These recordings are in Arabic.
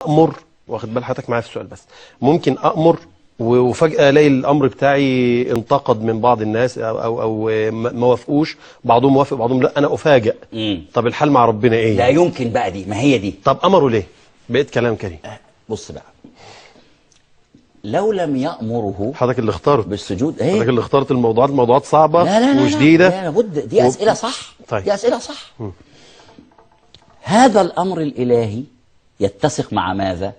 أأمر، واخد بال حضرتك معايا في السؤال بس، ممكن أأمر وفجأة الاقي الامر بتاعي انتقد من بعض الناس او ما وافقوش، بعضهم وافق بعضهم لا، انا افاجئ. طب الحال مع ربنا ايه؟ لا يمكن بقى دي، ما هي دي. طب امره ليه؟ بقيت كلام كريم. بص بقى، لو لم يأمره حضرتك اللي اخترت بالسجود، حضرتك اللي اخترت الموضوعات صعبة لا وشديدة. لا لابد، دي أسئلة صح. طيب. دي أسئلة صح. هذا الأمر الإلهي يتسق مع ماذا؟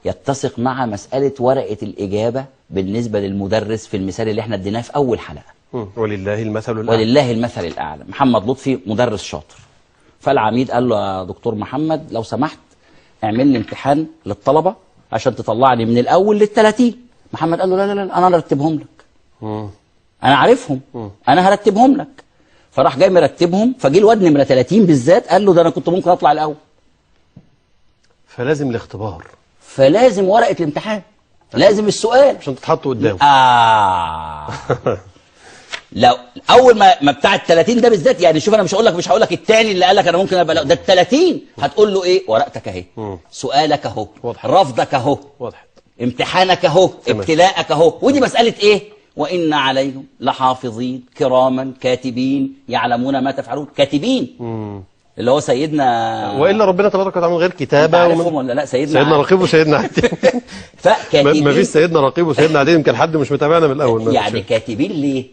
يتسق مع مسألة ورقة الإجابة بالنسبة للمدرس في المثال اللي احنا اديناه في أول حلقة. ولله المثل الأعلى. ولله المثل الأعلى. محمد لطفي مدرس شاطر، فالعميد قال له يا دكتور محمد لو سمحت اعمل لي امتحان للطلبة عشان تطلعني من الأول لل30. محمد قال له لا لا لا، أنا هرتبهم لك. أنا عارفهم، أنا هرتبهم لك. فراح جاي مرتبهم، فجي الواد نمرة 30 بالذات قال له ده أنا كنت ممكن أطلع الأول. فلازم الاختبار، فلازم ورقة الامتحان، لازم السؤال عشان تتحط قدامه. لو اول ما بتاع ال30 ده بالذات، يعني شوف انا مش هقول لك الثاني اللي قال لك انا ممكن ابقى، ده ال30 هتقول له ايه؟ ورقتك اهي، سؤالك اهو، رفضك اهو، وضحت، امتحانك اهو، ابتلاءك اهو. ودي مسألة ايه؟ وإن عليهم لحافظين كراما كاتبين يعلمون ما تفعلون. كاتبين اللي هو سيدنا، والا ربنا تبارك وتعالى من غير كتابه. عارفهم ولا لا؟ سيدنا رقيب وسيدنا عتيد. فكاتبين، ما فيش سيدنا رقيب وسيدنا عتيد، يمكن حد مش متابعنا من الاول. يعني كاتبين ليه؟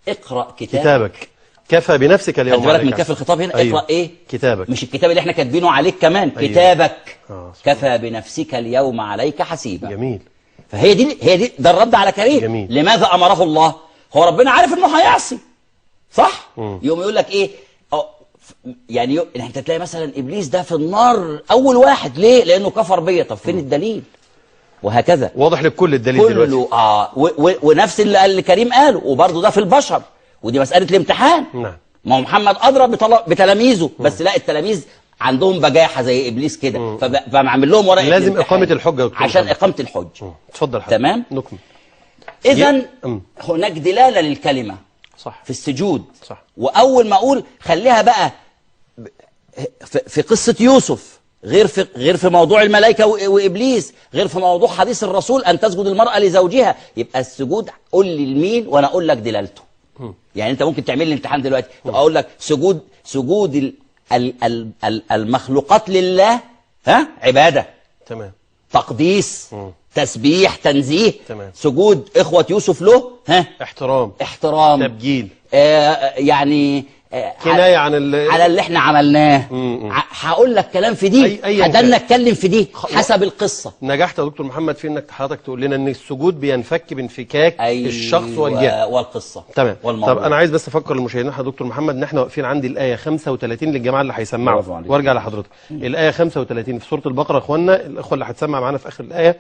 اقرا كتابك كفى بنفسك اليوم. خد بالك من كاف الخطاب هنا. أيوه. اقرا ايه؟ كتابك، مش الكتاب اللي احنا كاتبينه عليك كمان. أيوه. كتابك كفى بنفسك اليوم عليك حسيبا. جميل. فهي دي ده الرد على كريم. جميل. لماذا امره الله؟ هو ربنا عارف انه هيعصي، صح؟ يوم يقول لك ايه؟ يعني انت تلاقي مثلا ابليس ده في النار اول واحد، ليه؟ لانه كفر بيا. طب فين الدليل؟ وهكذا واضح للكل الدليل كله دلوقتي. ونفس اللي كريم قاله، وبرضه ده في البشر، ودي مساله الامتحان. نعم. ما هو محمد ادرى بتلاميذه، بس لا، التلاميذ عندهم بجاحه زي ابليس كده، فمعمل لهم ورقه لازم اقامه الحجه عشان اقامه الحجه. اتفضل حضرتك. تمام. نكمل. اذا هناك دلاله للكلمه صح في السجود. صح. واول ما اقول خليها بقى في قصه يوسف، غير في موضوع الملائكه وابليس، غير في موضوع حديث الرسول ان تسجد المراه لزوجها، يبقى السجود قول لي لمين وانا اقول لك دلالته. يعني انت ممكن تعمل لي امتحان دلوقتي اقول لك سجود المخلوقات لله، عباده، تمام، تقديس، تسبيح، تنزيه. تمام. سجود اخوه يوسف له احترام، تبجيل، يعني كنايه على اللي احنا عملناه. هقول لك كلام في دي، هدلنا اتكلم في دي حسب القصه. نجحت يا دكتور محمد في انك حضرتك تقول لنا ان السجود بينفك بانفكاك الشخص والجهه والقصه. تمام. طب انا عايز بس افكر المشاهدين يا دكتور محمد ان احنا واقفين عند الايه 35 للجماعه اللي هيسمعوا، وارجع لحضرتك. الايه 35 في سوره البقره يا اخوانا، الاخوه اللي هتسمع معانا في اخر الايه،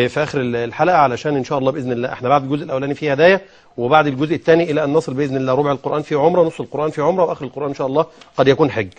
في اخر الحلقه، علشان ان شاء الله باذن الله احنا بعد الجزء الاولاني فيه هدايا، وبعد الجزء الثاني الى ان نصل باذن الله ربع القران فيه عمره، نص القران فيه عمره، واخر القران ان شاء الله قد يكون حج.